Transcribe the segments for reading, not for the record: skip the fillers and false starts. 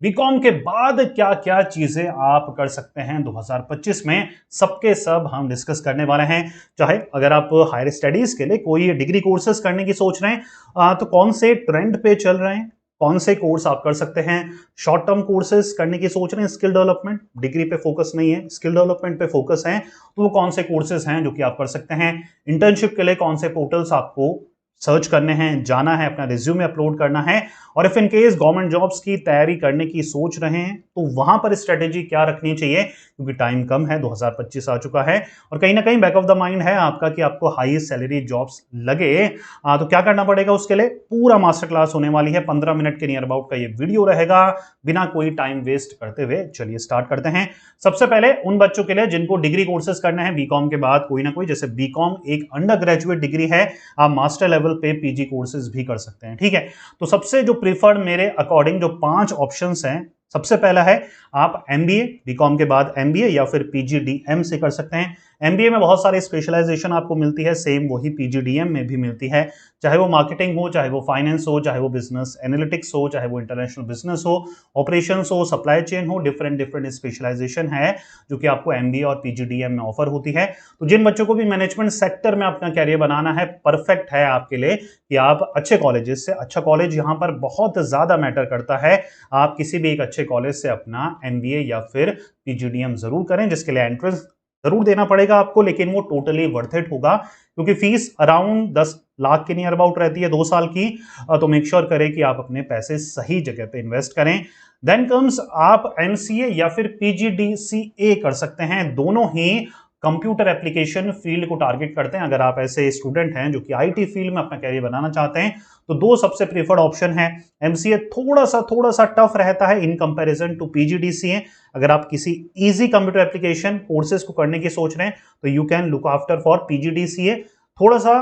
BCom के बाद क्या क्या चीजें आप कर सकते हैं 2025 में, सबके सब हम डिस्कस करने वाले हैं। चाहे अगर आप हायर स्टडीज के लिए कोई डिग्री कोर्सेज करने की सोच रहे हैं, तो कौन से ट्रेंड पे चल रहे हैं, कौन से कोर्स आप कर सकते हैं। शॉर्ट टर्म कोर्सेज करने की सोच रहे हैं, स्किल डेवलपमेंट, डिग्री पे फोकस नहीं है, स्किल डेवलपमेंट पे फोकस है, तो वो कौन से कोर्सेज हैं जो कि आप कर सकते हैं। इंटर्नशिप के लिए कौन से पोर्टल्स आपको सर्च करने हैं, जाना है, अपना रिज्यूमे अपलोड करना है। और if in case government jobs की तैयारी करने की सोच रहे हैं तो वहां पर स्ट्रेटेजी क्या रखनी चाहिए, क्योंकि टाइम कम है, 2025 आ चुका है और कहीं ना कहीं बैक ऑफ द माइंड है आपका कि आपको हाई सैलरी जॉब्स लगे। तो क्या करना पड़ेगा उसके लिए, पूरा मास्टर क्लास होने वाली है। 15 मिनट के नियर अबाउट का ये वीडियो रहेगा। बिना कोई टाइम वेस्ट करते हुए चलिए स्टार्ट करते हैं। सबसे पहले उन बच्चों के लिए जिनको डिग्री कोर्सेज करना है बीकॉम के बाद कोई ना कोई, जैसे बीकॉम एक अंडर ग्रेजुएट डिग्री है, आप मास्टर लेवल पे पीजी कोर्सेज भी कर सकते हैं। ठीक है, तो सबसे जो प्रीफर्ड मेरे अकॉर्डिंग जो 5 ऑप्शंस हैं, सबसे पहला है आप एमबीए, बीकॉम के बाद एमबीए या फिर पीजीडीएम से कर सकते हैं। एमबीए में बहुत सारे स्पेशलाइजेशन आपको मिलती है, सेम वही पीजीडीएम में भी मिलती है। चाहे वो मार्केटिंग हो, चाहे वो फाइनेंस हो, चाहे वो बिजनेस एनालिटिक्स हो, चाहे वो इंटरनेशनल बिजनेस हो, ऑपरेशंस हो, सप्लाई चेन हो, डिफरेंट डिफरेंट स्पेशलाइजेशन है जो कि आपको एमबीए और पीजीडीएम में ऑफर होती है। तो जिन बच्चों को भी मैनेजमेंट सेक्टर में अपना कैरियर बनाना है, परफेक्ट है आपके लिए कि आप अच्छे कॉलेजेस से, अच्छा कॉलेज यहां पर बहुत ज्यादा मैटर करता है, आप किसी भी एक अच्छे कॉलेज से अपना एमबीए या फिर पीजीडीएम जरूर करें, जिसके लिए एंट्रेंस जरूर देना पड़ेगा आपको, लेकिन वो टोटली वर्थ इट होगा क्योंकि फीस अराउंड 10 लाख के नियर अबाउट रहती है 2 साल की। तो मेक श्योर करें कि आप अपने पैसे सही जगह पे इन्वेस्ट करें। देन कम्स आप एमसीए या फिर पीजीडीसीए कर सकते हैं। दोनों ही कंप्यूटर एप्लीकेशन फील्ड को टारगेट करते हैं। अगर आप ऐसे स्टूडेंट हैं जो कि आईटी फील्ड में अपना कैरियर बनाना चाहते हैं तो दो सबसे प्रीफर्ड ऑप्शन है। एमसीए थोड़ा सा टफ रहता है इन कंपैरिजन टू पीजीडीसीए। अगर आप किसी इजी कंप्यूटर एप्लीकेशन कोर्सेज को करने की सोच रहे हैं तो you can look after for PGDCA. थोड़ा सा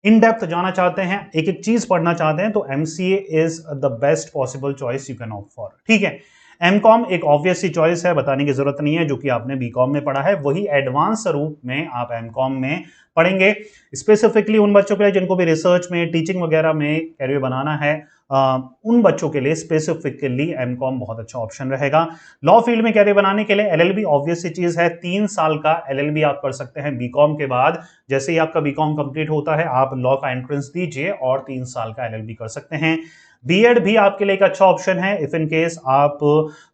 इन डेप्थ जाना चाहते हैं, एक एक चीज पढ़ना चाहते हैं, तो MCA is the best possible choice you can opt for. ठीक है, एमकॉम एक ऑब्वियस सी चॉइस है, बताने की जरूरत नहीं है, जो कि आपने बीकॉम में पढ़ा है वही एडवांस रूप में आप एमकॉम में पढ़ेंगे। स्पेसिफिकली उन बच्चों के लिए जिनको भी रिसर्च में, टीचिंग वगैरह में कैरियर बनाना है, उन बच्चों के लिए स्पेसिफिकली एमकॉम बहुत अच्छा ऑप्शन रहेगा। लॉ फील्ड में कैरियर बनाने के लिए एलएलबी ऑब्वियस सी चीज है, 3 साल का एलएलबी आप कर सकते हैं बीकॉम के बाद। जैसे ही आपका बीकॉम कंप्लीट होता है आप लॉ का एंट्रेंस दीजिए और 3 साल का एलएलबी कर सकते हैं। बीएड भी आपके लिए एक अच्छा ऑप्शन है इफ इन केस आप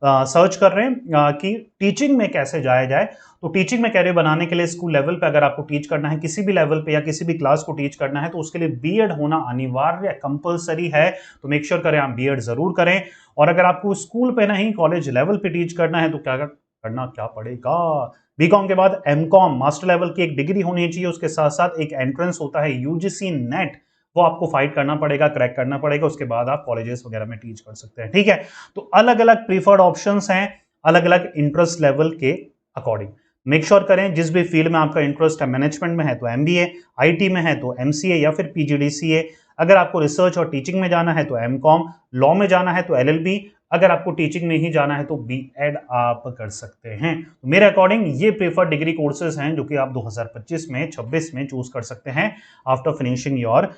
सर्च कर रहे हैं कि टीचिंग में कैसे जाया जाए। तो टीचिंग में कैरियर बनाने के लिए स्कूल लेवल पे अगर आपको टीच करना है, किसी भी लेवल पे या किसी भी क्लास को टीच करना है, तो उसके लिए बीएड होना अनिवार्य कंपलसरी है। तो मेक श्योर करें आप बीएड जरूर करें। और अगर आपको स्कूल पे नहीं कॉलेज लेवल पे टीच करना है तो क्या पड़ेगा, बीकॉम के बाद एमकॉम मास्टर लेवल की एक डिग्री होनी चाहिए, उसके साथ साथ एक एंट्रेंस होता है यूजीसी नेट, वो आपको फाइट करना पड़ेगा, क्रैक करना पड़ेगा, उसके बाद आप कॉलेजेस वगैरह में टीच कर सकते हैं। ठीक है, तो अलग अलग प्रीफर्ड ऑप्शंस हैं, अलग अलग इंटरेस्ट लेवल के अकॉर्डिंग। मेक श्योर करें जिस भी फील्ड में आपका इंटरेस्ट है, मैनेजमेंट में है तो एमबीए, आईटी में है तो एमसीए या फिर पीजीडीसीए, अगर आपको रिसर्च और टीचिंग में जाना है तो एमकॉम, लॉ में जाना है तो एलएलबी, अगर आपको टीचिंग में ही जाना है तो बीएड आप कर सकते हैं। तो मेरे अकॉर्डिंग ये प्रीफर्ड डिग्री कोर्सेज हैं जो कि आप 2025 में 26 में चूज कर सकते हैं आफ्टर फिनिशिंग योर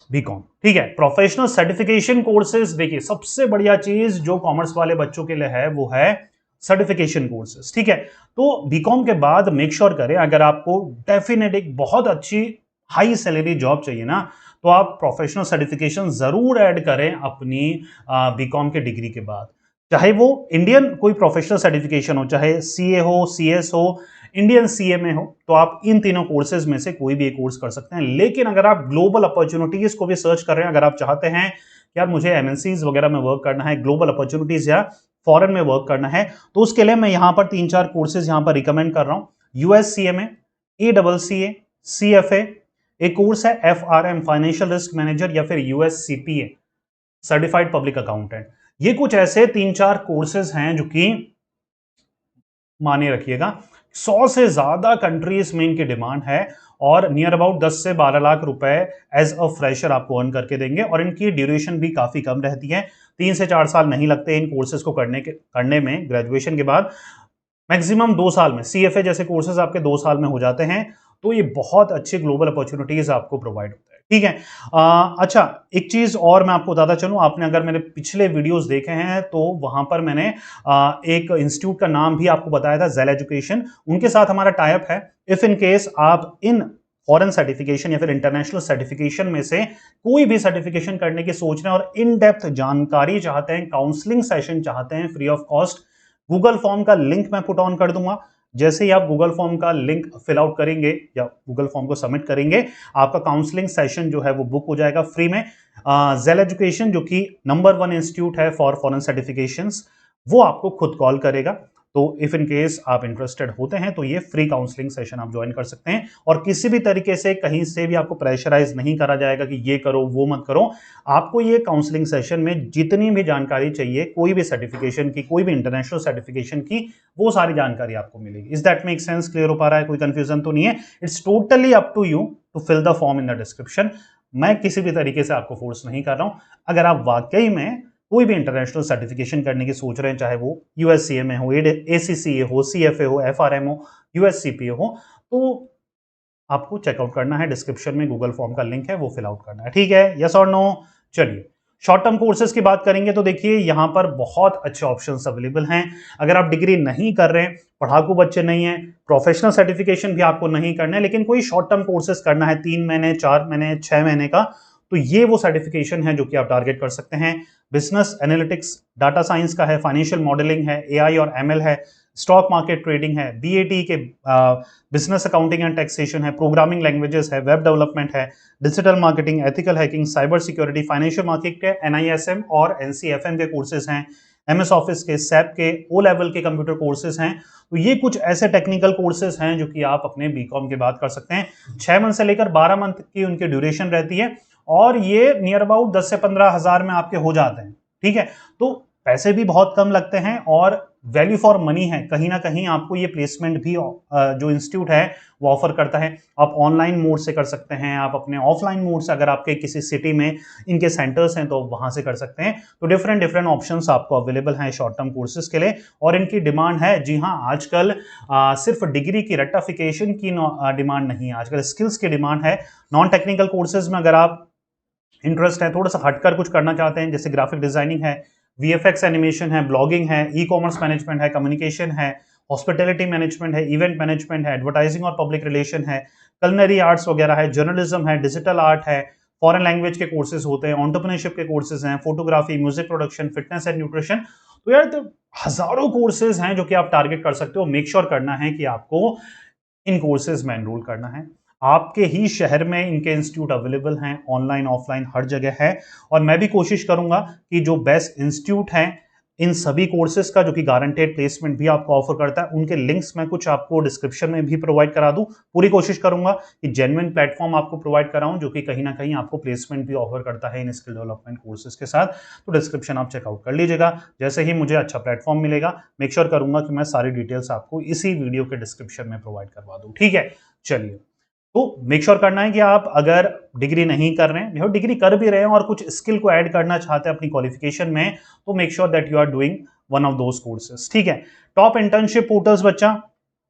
बीकॉम। ठीक है, प्रोफेशनल सर्टिफिकेशन कोर्सेज, देखिए सबसे बढ़िया चीज जो कॉमर्स वाले बच्चों के लिए है वो है सर्टिफिकेशन कोर्सेज। ठीक है, तो बीकॉम के बाद मेक श्योर करें अगर आपको डेफिनेट एक बहुत अच्छी हाई सैलरी जॉब चाहिए ना, तो आप प्रोफेशनल सर्टिफिकेशन जरूर ऐड करें अपनी बीकॉम के डिग्री के बाद। चाहे वो इंडियन कोई प्रोफेशनल सर्टिफिकेशन हो, चाहे सीए हो, सीएस हो, इंडियन सीए में हो, तो आप इन तीनों कोर्सेज में से कोई भी एक कोर्स कर सकते हैं। लेकिन अगर आप ग्लोबल अपॉर्चुनिटीज को भी सर्च कर रहे हैं, अगर आप चाहते हैं यार मुझे एमएनसीज वगैरह में वर्क करना है, ग्लोबल अपॉर्चुनिटीज या फॉरेन में वर्क करना है, तो उसके लिए मैं यहां पर 3-4 कोर्सेज यहां पर रिकमेंड कर रहा हूं। यूएससीएमए, एडबलसीए, सीएफए, एक कोर्स है एफआरएम फाइनेंशियल रिस्क मैनेजर या फिर यूएससीपीए सर्टिफाइड पब्लिक अकाउंटेंट। ये कुछ ऐसे 3-4 कोर्सेज हैं जो कि माने रखिएगा 100 से ज्यादा कंट्रीज में इनकी डिमांड है और नियर अबाउट 10 से 12 लाख रुपए एज अ फ्रेशर आपको अर्न करके देंगे और इनकी ड्यूरेशन भी काफी कम रहती है, 3 से 4 साल नहीं लगते इन कोर्सेज को करने में। ग्रेजुएशन के बाद मैक्सिमम 2 साल में सीएफए जैसे कोर्सेज आपके 2 साल में हो जाते हैं। तो ये बहुत अच्छे ग्लोबल अपॉर्चुनिटीज आपको प्रोवाइड होता है। ठीक है। अच्छा, एक चीज और मैं आपको बताता चलूं, आपने अगर मेरे पिछले वीडियोस देखे हैं तो वहां पर मैंने एक इंस्टीट्यूट का नाम भी आपको बताया था, जेल एजुकेशन। उनके साथ हमारा टाई अप है। इफ इन केस आप इन फॉरेन सर्टिफिकेशन या फिर इंटरनेशनल सर्टिफिकेशन में से कोई भी सर्टिफिकेशन करने की सोच रहे हैं और इन डेप्थ जानकारी चाहते हैं, काउंसलिंग सेशन चाहते हैं free of cost, Google form का लिंक मैं पुट ऑन कर दूंगा। जैसे ही आप गूगल फॉर्म का लिंक फिल आउट करेंगे या गूगल फॉर्म को सबमिट करेंगे, आपका काउंसलिंग सेशन जो है वो बुक हो जाएगा फ्री में। जेल एजुकेशन जो कि नंबर 1 इंस्टीट्यूट है फॉर फॉरेन सर्टिफिकेशंस, वो आपको खुद कॉल करेगा। तो इफ इन केस आप इंटरेस्टेड होते हैं तो ये फ्री काउंसलिंग सेशन आप ज्वाइन कर सकते हैं, और किसी भी तरीके से कहीं से भी आपको प्रेशराइज नहीं करा जाएगा कि ये करो वो मत करो। आपको ये काउंसलिंग सेशन में जितनी भी जानकारी चाहिए, कोई भी सर्टिफिकेशन की, कोई भी इंटरनेशनल सर्टिफिकेशन की, वो सारी जानकारी आपको मिलेगी। Is that make sense? Clear हो पा रहा है? कोई कंफ्यूजन तो नहीं है? It's totally up to you to fill the form in the description. मैं किसी भी तरीके से आपको फोर्स नहीं कर रहा हूं। अगर आप वाकई में कोई भी इंटरनेशनल सर्टिफिकेशन करने की सोच रहे हैं, चाहे वो यूएससीएमए हो, एसीसीए हो, सीएफए हो, एफआरएम हो, यूएससीपीए हो, तो आपको चेकआउट करना है। डिस्क्रिप्शन में गूगल फॉर्म का लिंक है, वो फिल आउट करना है। ठीक है, यस और नो? चलिए, शॉर्ट टर्म कोर्सेज की बात करेंगे तो देखिए यहां पर बहुत अच्छे ऑप्शंस अवेलेबल हैं। अगर आप डिग्री नहीं कर रहे हैं, पढ़ाकू बच्चे नहीं हैं, प्रोफेशनल सर्टिफिकेशन भी आपको नहीं करना है, लेकिन कोई शॉर्ट टर्म कोर्सेज करना है 3 महीने, 4 महीने, 6 महीने का, तो ये वो सर्टिफिकेशन है जो कि आप टारगेट कर सकते हैं। बिजनेस एनालिटिक्स, डाटा साइंस का है, फाइनेंशियल मॉडलिंग है, एआई और एमएल है, स्टॉक मार्केट ट्रेडिंग है, बीएटी के बिजनेस अकाउंटिंग एंड टैक्सेशन है, प्रोग्रामिंग लैंग्वेजेस है, वेब डेवलपमेंट है, digital marketing, ethical hacking, cyber security, financial market के एनआईएसएम और एनसीएफएम के कोर्सेज हैं, एमएस ऑफिस के, सैप के, ओ लेवल के कंप्यूटर कोर्सेज हैं। तो ये कुछ ऐसे टेक्निकल कोर्सेज हैं जो कि आप अपने बीकॉम के बाद कर सकते हैं। 6 मंथ से लेकर 12 मंथ की उनकी ड्यूरेशन रहती है, और ये नियर अबाउट 10 से 15 हजार में आपके हो जाते हैं। ठीक है, तो पैसे भी बहुत कम लगते हैं और वैल्यू फॉर मनी है। कहीं ना कहीं आपको ये प्लेसमेंट भी जो इंस्टीट्यूट है वो ऑफर करता है। आप ऑनलाइन मोड से कर सकते हैं, आप अपने ऑफलाइन मोड से, अगर आपके किसी सिटी में इनके सेंटर्स हैं तो वहां से कर सकते हैं। तो डिफरेंट डिफरेंट ऑप्शंस आपको अवेलेबल हैं शॉर्ट टर्म कोर्सेज के लिए, और इनकी डिमांड है। जी हाँ, आजकल सिर्फ डिग्री की रेक्टिफिकेशन की डिमांड नहीं है, आजकल स्किल्स की डिमांड है। नॉन टेक्निकल कोर्सेज में अगर आप इंटरेस्ट है, थोड़ा सा हटकर कुछ करना चाहते हैं, जैसे ग्राफिक डिजाइनिंग है, वीएफएक्स एनिमेशन है, ब्लॉगिंग है, ई कॉमर्स मैनेजमेंट है, कम्युनिकेशन है, हॉस्पिटैलिटी मैनेजमेंट है, इवेंट मैनेजमेंट है, एडवर्टाइजिंग और पब्लिक रिलेशन है, कलनरी आर्ट्स वगैरह है, जर्नलिज्म है, डिजिटल आर्ट है, फॉरेन लैंग्वेज के कोर्सेज होते हैं, एंटरप्रेन्योरशिप के कोर्सेज हैं, photography, music production, fitness and nutrition. तो यार, तो हजारों कोर्सेज हैं जो कि आप टारगेट कर सकते हो। मेक श्योर करना है कि आपको इन कोर्सेज में एनरोल करना है। आपके ही शहर में इनके इंस्टीट्यूट अवेलेबल हैं, ऑनलाइन ऑफलाइन हर जगह है। और मैं भी कोशिश करूंगा कि जो बेस्ट इंस्टीट्यूट हैं इन सभी कोर्सेज का, जो कि गारंटेड प्लेसमेंट भी आपको ऑफर करता है, उनके लिंक्स मैं कुछ आपको डिस्क्रिप्शन में भी प्रोवाइड करा दूं। पूरी कोशिश करूंगा कि जेन्युइन प्लेटफॉर्म आपको प्रोवाइड कराऊं जो कि कहीं ना कहीं आपको प्लेसमेंट भी ऑफर करता है इन स्किल डेवलपमेंट कोर्सेज के साथ। तो डिस्क्रिप्शन आप चेकआउट कर लीजिएगा। जैसे ही मुझे अच्छा प्लेटफॉर्म मिलेगा, मेक श्योर करूंगा कि मैं सारी डिटेल्स आपको इसी वीडियो के डिस्क्रिप्शन में प्रोवाइड करवा दूं। ठीक है, चलिए। तो मेक श्योर करना है कि आप अगर डिग्री नहीं कर रहे हैं, डिग्री कर भी रहे हैं और कुछ स्किल को ऐड करना चाहते हैं अपनी क्वालिफिकेशन में, तो make sure that you are doing one of those courses. ठीक है, टॉप इंटर्नशिप पोर्टल्स बच्चा,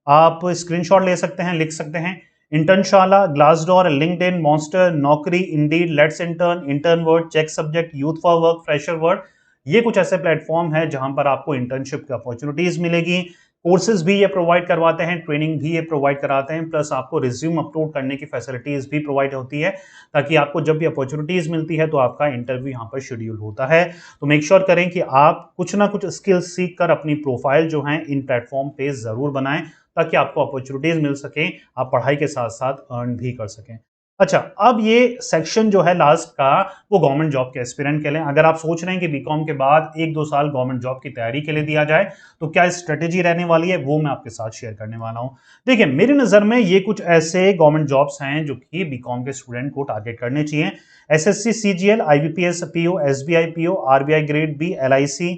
आप स्क्रीनशॉट ले सकते हैं, लिख सकते हैं। Internshala, Glassdoor, LinkedIn, Monster, Naukri, Indeed, let's intern, intern world, check subject, youth for work, fresher world, ये कुछ ऐसे प्लेटफॉर्म है जहां पर आपको इंटर्नशिप की अपॉर्चुनिटीज मिलेगी। कोर्सेज भी ये प्रोवाइड करवाते हैं, ट्रेनिंग भी ये प्रोवाइड कराते हैं, प्लस आपको रिज्यूम अपलोड करने की फैसिलिटीज भी प्रोवाइड होती है, ताकि आपको जब भी अपॉर्चुनिटीज मिलती है तो आपका इंटरव्यू यहाँ पर शेड्यूल होता है। तो मेक श्योर करें कि आप कुछ ना कुछ स्किल्स सीख कर अपनी प्रोफाइल जो है इन प्लेटफॉर्म पे जरूर बनाएं, ताकि आपको अपॉर्चुनिटीज मिल सके, आप पढ़ाई के साथ साथ अर्न भी कर सकें। अच्छा, अब ये सेक्शन जो है लास्ट का, वो गवर्नमेंट जॉब के एस्पिरेंट के लिए। अगर आप सोच रहे हैं कि बीकॉम के बाद 1-2 साल गवर्नमेंट जॉब की तैयारी के लिए दिया जाए, तो क्या स्ट्रेटेजी रहने वाली है, वो मैं आपके साथ शेयर करने वाला हूं। देखिए, मेरी नजर में ये कुछ ऐसे गवर्नमेंट जॉब्स हैं जो कि बीकॉम के स्टूडेंट को टारगेट करने चाहिए। SSC, CGL, IBPS PO, SBI PO, RBI grade B, LIC,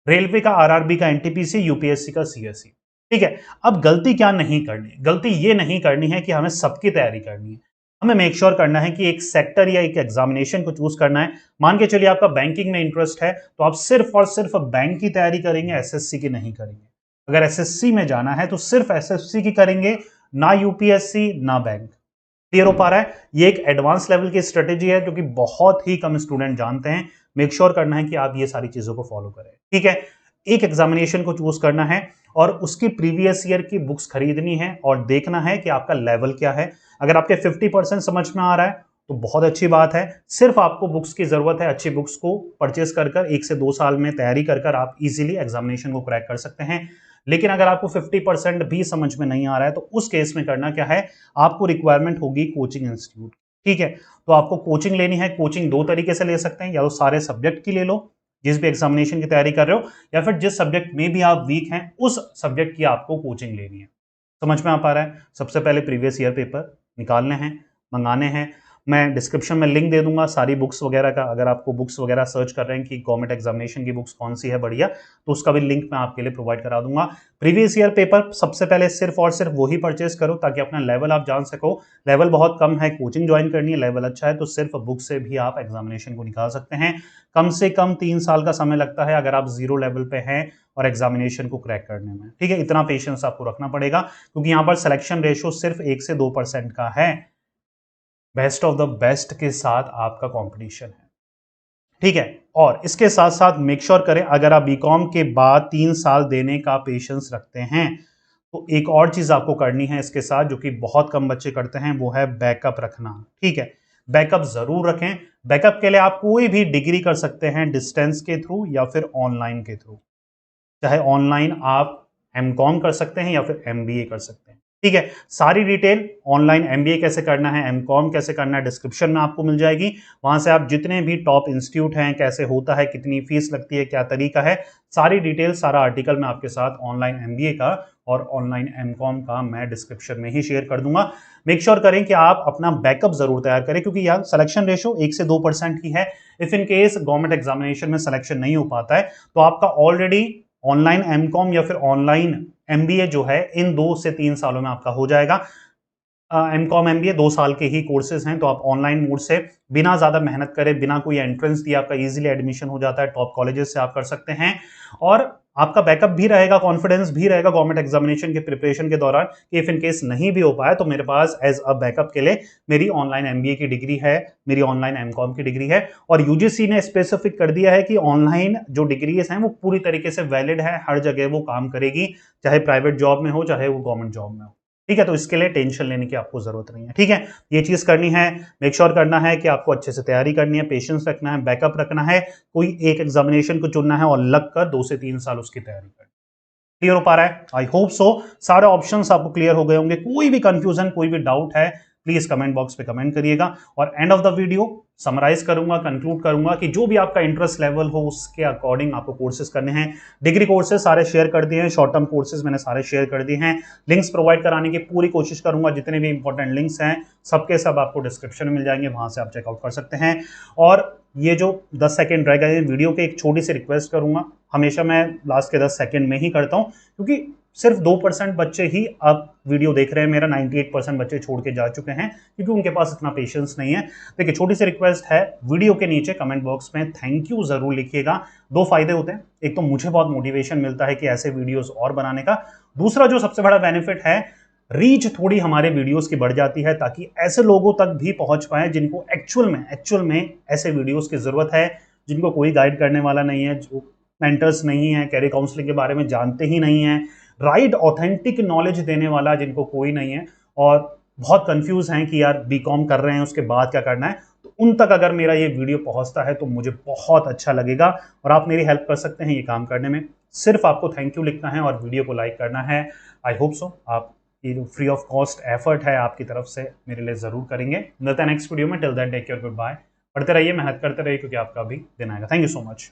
railway का आरआरबी का एनटीपीसी, यूपीएससी का सीएससी। ठीक है, अब गलती क्या नहीं करनी, गलती ये नहीं करनी है कि हमें सबकी तैयारी करनी है। हमें मेक श्योर करना है कि एक सेक्टर या एक एग्जामिनेशन को चूज करना है। मान के चलिए आपका बैंकिंग में इंटरेस्ट है, तो आप सिर्फ और सिर्फ बैंक की तैयारी करेंगे, एसएससी की नहीं करेंगे। अगर एसएससी में जाना है तो सिर्फ एसएससी की करेंगे, ना यूपीएससी ना बैंक। क्लियर हो पा रहा है? ये एक एडवांस लेवल की स्ट्रेटेजी है जो कि बहुत ही कम स्टूडेंट जानते हैं। मेक श्योर करना है कि आप ये सारी चीजों को फॉलो करें, ठीक है? एक एग्जामिनेशन को चूज करना है और उसकी प्रीवियस ईयर की बुक्स खरीदनी है और देखना है कि आपका लेवल क्या है। अगर आपके 50% समझ में आ रहा है तो बहुत अच्छी बात है। सिर्फ आपको बुक्स की जरूरत है, अच्छी बुक्स को परचेज कर 1 से 2 साल में तैयारी कर आप इजीली एग्जामिनेशन को क्रैक कर सकते हैं। लेकिन अगर आपको 50% भी समझ में नहीं आ रहा है तो उस केस में करना क्या है, आपको रिक्वायरमेंट होगी कोचिंग इंस्टीट्यूट, ठीक है? तो आपको कोचिंग लेनी है। कोचिंग दो तरीके से ले सकते हैं, या तो सारे सब्जेक्ट की ले लो जिस भी एग्जामिनेशन की तैयारी कर रहे हो, या फिर जिस सब्जेक्ट में भी आप वीक हैं उस सब्जेक्ट की आपको कोचिंग लेनी है। समझ में आ पा रहा है? सबसे पहले प्रीवियस ईयर पेपर निकालने हैं, मंगाने हैं। मैं डिस्क्रिप्शन में लिंक दे दूंगा सारी बुक्स वगैरह का। अगर आपको बुक्स वगैरह सर्च कर रहे हैं कि गवर्नमेंट एग्जामिनेशन की बुक्स कौन सी है बढ़िया, तो उसका भी लिंक मैं आपके लिए प्रोवाइड करा दूंगा। प्रीवियस ईयर पेपर सबसे पहले सिर्फ और सिर्फ वही परचेज करो ताकि अपना लेवल आप जान सको। लेवल बहुत कम है, कोचिंग ज्वाइन करनी है, लेवल अच्छा है तो सिर्फ बुक से भी आप एग्जामिनेशन को निकाल सकते हैं। कम से कम 3 साल का समय लगता है अगर आप जीरो लेवल पे हैं और एग्जामिनेशन को क्रैक करने में, ठीक है? इतना पेशेंस आपको रखना पड़ेगा क्योंकि यहां पर सिलेक्शन रेशियो सिर्फ 1 से 2% का है। बेस्ट ऑफ द बेस्ट के साथ आपका कंपटीशन है, ठीक है? और इसके साथ साथ मेक श्योर करें, अगर आप बीकॉम के बाद 3 साल देने का पेशेंस रखते हैं तो एक और चीज आपको करनी है इसके साथ जो कि बहुत कम बच्चे करते हैं, वो है बैकअप रखना, ठीक है? बैकअप जरूर रखें। बैकअप के लिए आप कोई भी डिग्री कर सकते हैं डिस्टेंस के थ्रू या फिर ऑनलाइन के थ्रू। चाहे ऑनलाइन आप एमकॉम कर सकते हैं या फिर एमबीए कर सकते हैं, ठीक है? सारी डिटेल ऑनलाइन एमबीए कैसे करना है, एमकॉम कैसे करना है, डिस्क्रिप्शन में आपको मिल जाएगी। वहां से आप जितने भी टॉप इंस्टीट्यूट हैं, कैसे होता है, कितनी फीस लगती है, क्या तरीका है, सारी डिटेल, सारा आर्टिकल मैं आपके साथ ऑनलाइन एमबीए का और ऑनलाइन एमकॉम का मैं डिस्क्रिप्शन में ही शेयर कर दूंगा। मेक श्योर करें कि आप अपना बैकअप जरूर तैयार करें क्योंकि यार सिलेक्शन रेशो 1 से 2% की है। If in case government examination में सिलेक्शन नहीं हो पाता है तो आपका ऑलरेडी ऑनलाइन एमकॉम या फिर ऑनलाइन एमबीए जो है इन 2 से 3 सालों में आपका हो जाएगा। एमकॉम एमबीए 2 साल के ही कोर्सेज हैं तो आप ऑनलाइन मोड से बिना ज्यादा मेहनत करे, बिना कोई एंट्रेंस दिए आपका इजीली एडमिशन हो जाता है। टॉप कॉलेजेस से आप कर सकते हैं और आपका बैकअप भी रहेगा, कॉन्फिडेंस भी रहेगा गवर्नमेंट एग्जामिनेशन के प्रिपरेशन के दौरान कि इफ इन केस नहीं भी हो पाया तो मेरे पास एज अ बैकअप के लिए मेरी ऑनलाइन एमबीए की डिग्री है, मेरी ऑनलाइन एमकॉम की डिग्री है। और यूजीसी ने स्पेसिफिक कर दिया है कि ऑनलाइन जो डिग्रीज हैं वो पूरी तरीके से वैलिड है, हर जगह वो काम करेगी, चाहे प्राइवेट जॉब में हो चाहे वो गवर्नमेंट जॉब में हो, ठीक है? तो इसके लिए टेंशन लेने की आपको जरूरत नहीं है, ठीक है? ये चीज करनी है। मेक श्योर करना है कि आपको अच्छे से तैयारी करनी है, पेशेंस रखना है, बैकअप रखना है, कोई एक एग्जामिनेशन को चुनना है और लग कर 2 से 3 साल उसकी तैयारी करनी। क्लियर हो पा रहा है? आई होप सो सारे ऑप्शंस आपको क्लियर हो गए होंगे। कोई भी कंफ्यूजन, कोई भी डाउट है, प्लीज कमेंट बॉक्स पे कमेंट करिएगा। और end of the video summarise करूंगा, कंक्लूड करूंगा कि जो भी आपका इंटरेस्ट लेवल हो उसके अकॉर्डिंग आपको कोर्सेज करने हैं। डिग्री कोर्सेज सारे शेयर कर दिए हैं, शॉर्ट टर्म कोर्सेज मैंने सारे शेयर कर दिए हैं। लिंक्स प्रोवाइड कराने की पूरी कोशिश करूंगा, जितने भी इंपॉर्टेंट लिंक्स हैं सबके सब आपको डिस्क्रिप्शन में मिल जाएंगे, वहां से आप चेकआउट कर सकते हैं। और ये जो 10 सेकंड रह गए वीडियो के, एक छोटी सी रिक्वेस्ट करूंगा, हमेशा मैं लास्ट के 10 सेकंड में ही करता हूं क्योंकि सिर्फ 2% बच्चे ही अब वीडियो देख रहे हैं, मेरा 98% बच्चे छोड़ के जा चुके हैं क्योंकि उनके पास इतना पेशेंस नहीं है। देखिए छोटी सी रिक्वेस्ट है, वीडियो के नीचे कमेंट बॉक्स में थैंक यू जरूर लिखिएगा। 2 फायदे होते हैं, एक तो मुझे बहुत मोटिवेशन मिलता है कि ऐसे वीडियोस और बनाने का, दूसरा जो सबसे बड़ा बेनिफिट है, रीच थोड़ी हमारे वीडियोस की बढ़ जाती है ताकि ऐसे लोगों तक भी पहुंच पाए जिनको एक्चुअल में ऐसे वीडियोस की जरूरत है, जिनको कोई गाइड करने वाला नहीं है, जो मेंटर्स नहीं है, कैरियर काउंसलिंग के बारे में जानते ही नहीं है, राइट ऑथेंटिक नॉलेज देने वाला जिनको कोई नहीं है और बहुत कंफ्यूज हैं कि यार बीकॉम कर रहे हैं उसके बाद क्या करना है, तो उन तक अगर मेरा ये वीडियो पहुंचता है तो मुझे बहुत अच्छा लगेगा और आप मेरी हेल्प कर सकते हैं ये काम करने में। सिर्फ आपको थैंक यू लिखना है और वीडियो को लाइक करना है। आई होप सो आप ये जो फ्री ऑफ कॉस्ट एफर्ट है आपकी तरफ से मेरे लिए जरूर करेंगे। मिलते हैं नेक्स्ट वीडियो में, till then take care, good bye. पढ़ते रहिए, मेहनत करते रहिए क्योंकि आपका भी दिन आएगा। Thank you so much.